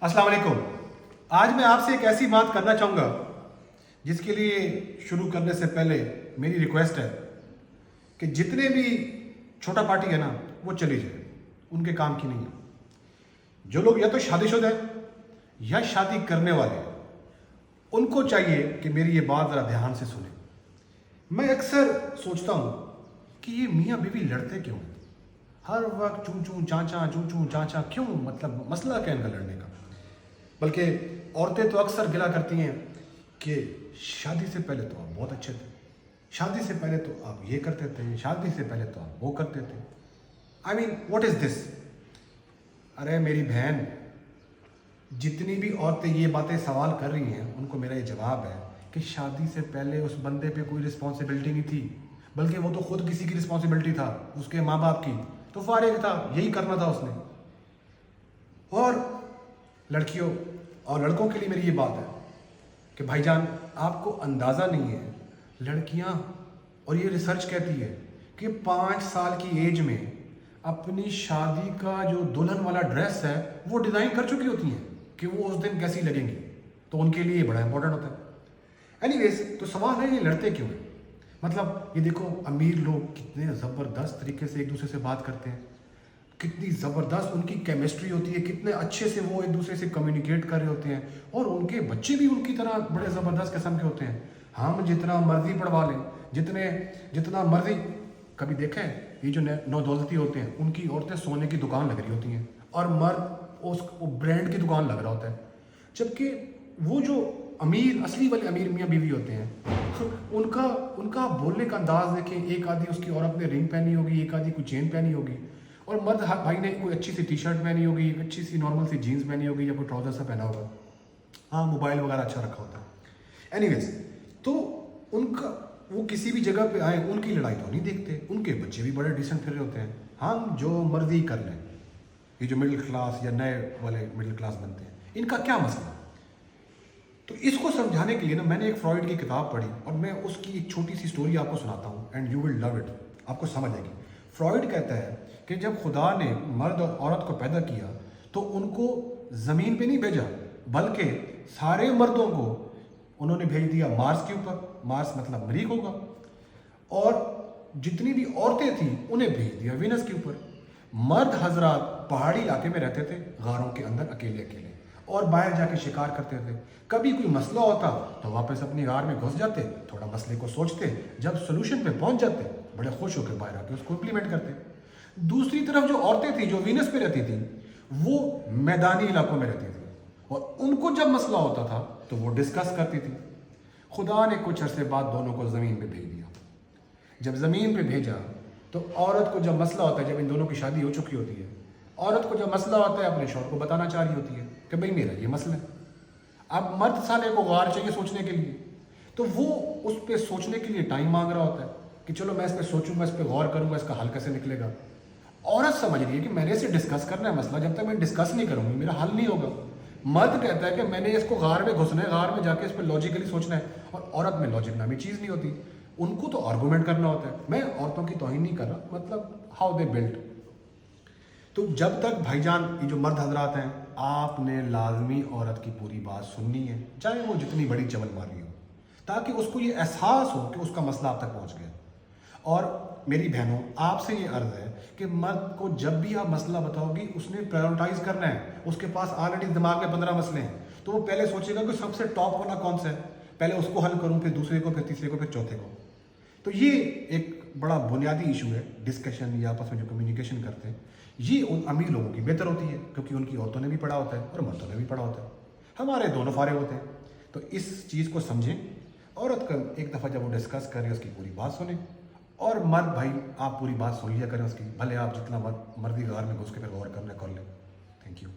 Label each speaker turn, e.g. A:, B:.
A: अस्सलाम वालेकुम। आज मैं आपसे एक ऐसी बात करना चाहूँगा जिसके लिए शुरू करने से पहले मेरी रिक्वेस्ट है कि जितने भी छोटा पार्टी है ना वो चली जाए, उनके काम की नहीं है। जो लोग या तो शादीशुदा हैं या शादी करने वाले हैं, उनको चाहिए कि मेरी ये बात ज़रा ध्यान से सुने। मैं अक्सर सोचता हूँ कि ये मियाँ बीवी लड़ते क्यों हैं? हर वक्त चूं चूं चाचा क्यों? मतलब मसला क्या इनका लड़ने का? बल्कि औरतें तो अक्सर गिला करती हैं कि शादी से पहले तो आप बहुत अच्छे थे, शादी से पहले तो आप ये करते थे, शादी से पहले तो आप वो करते थे। I mean what is this? अरे मेरी बहन, जितनी भी औरतें ये बातें सवाल कर रही हैं उनको मेरा ये जवाब है कि शादी से पहले उस बंदे पे कोई रिस्पॉन्सिबिलिटी नहीं थी, बल्कि वो तो खुद किसी की रिस्पॉन्सिबिलिटी था, उसके माँ बाप की। तो फारिग था, यही करना था उसने। और लड़कियों और लड़कों के लिए मेरी ये बात है कि भाईजान, आपको अंदाज़ा नहीं है, लड़कियां, और ये रिसर्च कहती है कि 5 साल की एज में अपनी शादी का जो दुल्हन वाला ड्रेस है वो डिज़ाइन कर चुकी होती हैं कि वो उस दिन कैसी लगेंगी। तो उनके लिए बड़ा इंपॉर्टेंट होता है। एनीवेज, तो सवाल है ये लड़ते क्यों हैं? मतलब ये देखो, अमीर लोग कितने ज़बरदस्त तरीके से एक दूसरे से बात करते हैं, कितनी ज़बरदस्त उनकी केमिस्ट्री होती है, कितने अच्छे से वो एक दूसरे से कम्युनिकेट कर रहे होते हैं, और उनके बच्चे भी उनकी तरह बड़े ज़बरदस्त किस्म के होते हैं। हम जितना मर्जी पढ़वा लें, जितना मर्जी, कभी देखें ये जो नौदौलती होते हैं उनकी औरतें सोने की दुकान लग रही होती हैं और मर्द उस ब्रांड की दुकान लग रहा होता है। जबकि वो जो अमीर, असली वाले अमीर मियाँ बीवी होते हैं, उनका बोलने का अंदाज देखें। एक आधी उसकी औरत ने रिंग पहनी होगी, एक आधी कोई चेन पहनी होगी, और मर्द भाई ने कोई अच्छी सी टी शर्ट पहनी होगी, एक अच्छी सी नॉर्मल सी जीन्स पहनी होगी, या कोई ट्राउजर सा पहना होगा। हाँ, मोबाइल वगैरह अच्छा रखा होता है। एनीवेज, तो उनका वो किसी भी जगह पे आए, उनकी लड़ाई तो नहीं देखते, उनके बच्चे भी बड़े डिसेंट फिर रहे होते हैं। हम जो मर्जी कर लें। ये जो मिडिल क्लास या नए वाले मिडिल क्लास बनते हैं, इनका क्या मसला? तो इसको समझाने के लिए ना मैंने एक फ्रॉइड की किताब पढ़ी, और मैं उसकी एक छोटी सी स्टोरी आपको सुनाता हूँ, and you will love it, आपको समझ आएगी। फ्रॉइड कहता है कि जब खुदा ने मर्द और औरत को पैदा किया तो उनको ज़मीन पे नहीं भेजा, बल्कि सारे मर्दों को उन्होंने भेज दिया मार्स के ऊपर। मार्स मतलब मरीख होगा। और जितनी भी औरतें थी उन्हें भेज दिया वीनस के ऊपर। मर्द हजरात पहाड़ी इलाके में रहते थे, गारों के अंदर अकेले अकेले, और बाहर जाके शिकार करते थे। कभी कोई मसला होता तो वापस अपनी गार में घुस जाते, थोड़ा मसले को सोचते, जब सोल्यूशन पे पहुंच जाते बड़े खुश होकर बाहर आके उसको इम्प्लीमेंट करते। दूसरी तरफ जो औरतें थी जो वीनस पे रहती थी, वो मैदानी इलाकों में रहती थी, और उनको जब मसला होता था तो वो डिस्कस करती थी। खुदा ने कुछ अरसे बाद दोनों को ज़मीन पे भेज दिया। जब ज़मीन पे भेजा तो औरत को जब मसला होता है, जब इन दोनों की शादी हो चुकी होती है, औरत को जब मसला होता है अपने शौहर को बताना चाह रही होती है कि भाई मेरा ये मसला है। अब मर्द साले को गौर चाहिए सोचने के लिए, तो वो उस पर सोचने के लिए टाइम मांग रहा होता है कि चलो मैं इस पर सोचूंगा, इस पर गौर करूंगा, इसका हल कैसे निकलेगा। औरत समझ रही है कि मैंने इसे डिस्कस करना है मसला, जब तक मैं डिस्कस नहीं करूंगी मेरा हल नहीं होगा। मर्द कहता है कि मैंने इसको गार में घुसना है, गार में जाके इस पर लॉजिकली सोचना है, और औरत में लॉजिक नामी चीज़ नहीं होती, उनको तो आर्गूमेंट करना होता है। मैं औरतों की तौहीन नहीं कर रहा, मतलब हाउ दे बिल्ट। तो जब तक भाईजान, ये जो मर्द हजरात हैं, आपने लाजमी औरत की पूरी बात सुननी है, चाहे वो जितनी बड़ी चवल मारी हो, ताकि उसको ये एहसास हो कि उसका मसला आप तक पहुंच गया। और मेरी बहनों, आपसे ये अर्ज है कि मर्द को जब भी आप मसला बताओगी उसने प्रायोरिटाइज करना है। उसके पास ऑलरेडी दिमाग में 15 मसले हैं, तो वो पहले सोचेगा कि सबसे टॉप वाला कौन सा है, पहले उसको हल करूं, फिर दूसरे को, फिर तीसरे को, फिर चौथे को। तो ये एक बड़ा बुनियादी इशू है डिस्कशन या आपस में जो कम्युनिकेशन करते हैं, ये उन अमीर लोगों की बेहतर होती है, क्योंकि उनकी औरतों ने भी पढ़ा होता है और मर्दों ने भी पढ़ा होता है। हमारे दोनों फारे होते हैं। तो इस चीज़ को समझें। औरत का एक दफ़ा जब वो डिस्कस करें उसकी पूरी बात सुने, और मर्द भाई आप पूरी बात सुन लिया करें उसकी, भले आप जितना मर्दी गार में घुस के फिर गौर करना कर लें। Thank you.